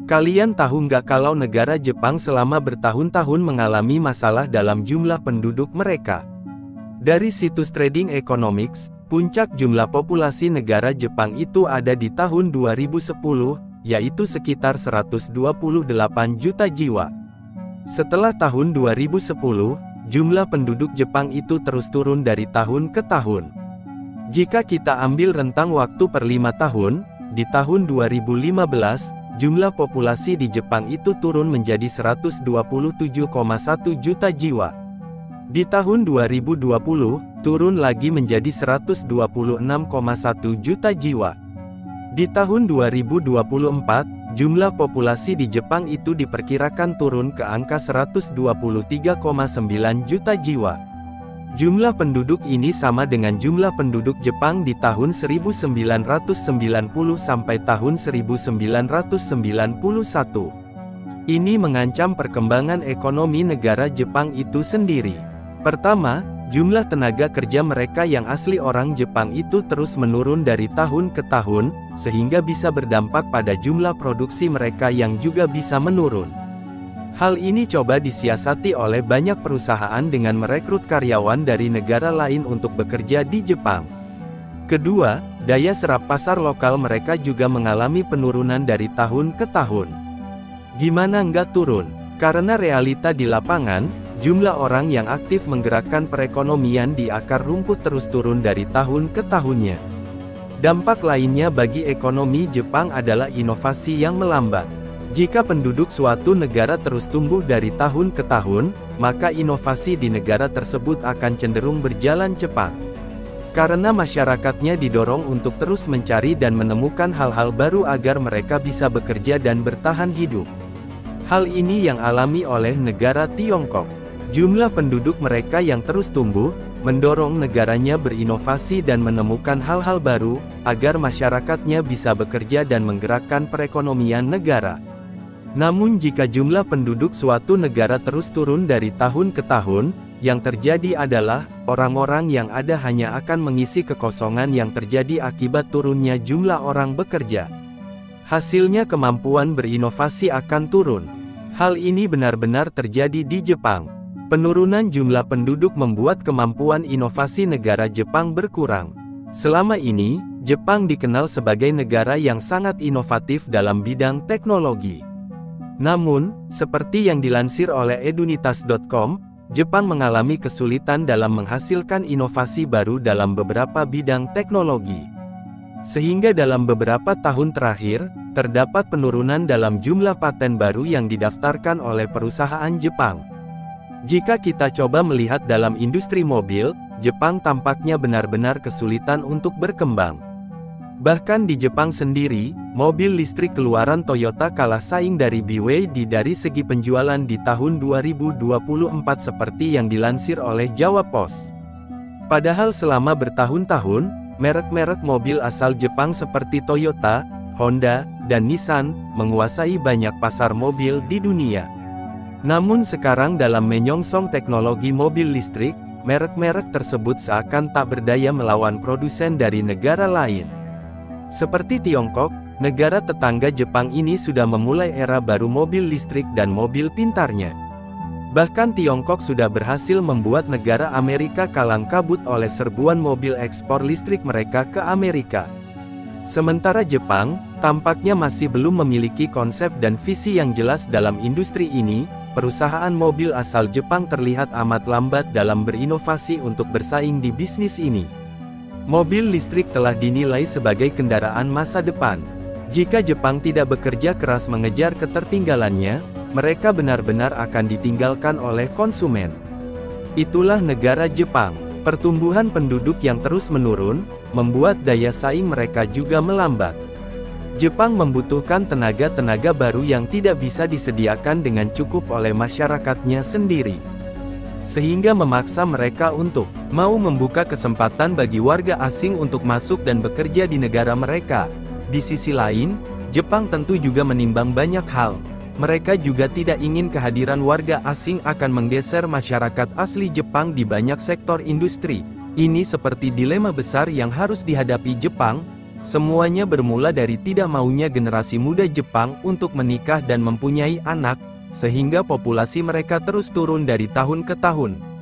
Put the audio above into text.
Kalian tahu nggak kalau negara Jepang selama bertahun-tahun mengalami masalah dalam jumlah penduduk mereka? Dari situs Trading Economics, puncak jumlah populasi negara Jepang itu ada di tahun 2010, yaitu sekitar 128 juta jiwa. Setelah tahun 2010, jumlah penduduk Jepang itu terus turun dari tahun ke tahun. Jika kita ambil rentang waktu per 5 tahun, di tahun 2015, jumlah populasi di Jepang itu turun menjadi 127,1 juta jiwa. Di tahun 2020, turun lagi menjadi 126,1 juta jiwa. Di tahun 2024, jumlah populasi di Jepang itu diperkirakan turun ke angka 123,9 juta jiwa. Jumlah penduduk ini sama dengan jumlah penduduk Jepang di tahun 1990 sampai tahun 1991. Ini mengancam perkembangan ekonomi negara Jepang itu sendiri. Pertama, jumlah tenaga kerja mereka yang asli orang Jepang itu terus menurun dari tahun ke tahun, sehingga bisa berdampak pada jumlah produksi mereka yang juga bisa menurun. Hal ini coba disiasati oleh banyak perusahaan dengan merekrut karyawan dari negara lain untuk bekerja di Jepang. Kedua, daya serap pasar lokal mereka juga mengalami penurunan dari tahun ke tahun. Gimana nggak turun? Karena realita di lapangan, jumlah orang yang aktif menggerakkan perekonomian di akar rumput terus turun dari tahun ke tahunnya. Dampak lainnya bagi ekonomi Jepang adalah inovasi yang melambat. Jika penduduk suatu negara terus tumbuh dari tahun ke tahun, maka inovasi di negara tersebut akan cenderung berjalan cepat. Karena masyarakatnya didorong untuk terus mencari dan menemukan hal-hal baru agar mereka bisa bekerja dan bertahan hidup. Hal ini yang alami oleh negara Tiongkok. Jumlah penduduk mereka yang terus tumbuh, mendorong negaranya berinovasi dan menemukan hal-hal baru, agar masyarakatnya bisa bekerja dan menggerakkan perekonomian negara. Namun jika jumlah penduduk suatu negara terus turun dari tahun ke tahun, yang terjadi adalah, orang-orang yang ada hanya akan mengisi kekosongan yang terjadi akibat turunnya jumlah orang bekerja. Hasilnya kemampuan berinovasi akan turun. Hal ini benar-benar terjadi di Jepang. Penurunan jumlah penduduk membuat kemampuan inovasi negara Jepang berkurang. Selama ini, Jepang dikenal sebagai negara yang sangat inovatif dalam bidang teknologi. Namun, seperti yang dilansir oleh edunitas.com, Jepang mengalami kesulitan dalam menghasilkan inovasi baru dalam beberapa bidang teknologi. Sehingga dalam beberapa tahun terakhir, terdapat penurunan dalam jumlah paten baru yang didaftarkan oleh perusahaan Jepang. Jika kita coba melihat dalam industri mobil, Jepang tampaknya benar-benar kesulitan untuk berkembang. Bahkan di Jepang sendiri, mobil listrik keluaran Toyota kalah saing dari BYD dari segi penjualan di tahun 2024 seperti yang dilansir oleh Jawa Post. Padahal selama bertahun-tahun, merek-merek mobil asal Jepang seperti Toyota, Honda, dan Nissan, menguasai banyak pasar mobil di dunia. Namun sekarang dalam menyongsong teknologi mobil listrik, merek-merek tersebut seakan tak berdaya melawan produsen dari negara lain. Seperti Tiongkok, negara tetangga Jepang ini sudah memulai era baru mobil listrik dan mobil pintarnya. Bahkan Tiongkok sudah berhasil membuat negara Amerika kalang kabut oleh serbuan mobil ekspor listrik mereka ke Amerika. Sementara Jepang, tampaknya masih belum memiliki konsep dan visi yang jelas dalam industri ini. Perusahaan mobil asal Jepang terlihat amat lambat dalam berinovasi untuk bersaing di bisnis ini. Mobil listrik telah dinilai sebagai kendaraan masa depan. Jika Jepang tidak bekerja keras mengejar ketertinggalannya, mereka benar-benar akan ditinggalkan oleh konsumen. Itulah negara Jepang. Pertumbuhan penduduk yang terus menurun, membuat daya saing mereka juga melambat. Jepang membutuhkan tenaga-tenaga baru yang tidak bisa disediakan dengan cukup oleh masyarakatnya sendiri. Sehingga memaksa mereka untuk mau membuka kesempatan bagi warga asing untuk masuk dan bekerja di negara mereka. Di sisi lain, Jepang tentu juga menimbang banyak hal. Mereka juga tidak ingin kehadiran warga asing akan menggeser masyarakat asli Jepang di banyak sektor industri. Ini seperti dilema besar yang harus dihadapi Jepang, Semuanya bermula dari tidak maunya generasi muda Jepang untuk menikah dan mempunyai anak, sehingga populasi mereka terus turun dari tahun ke tahun.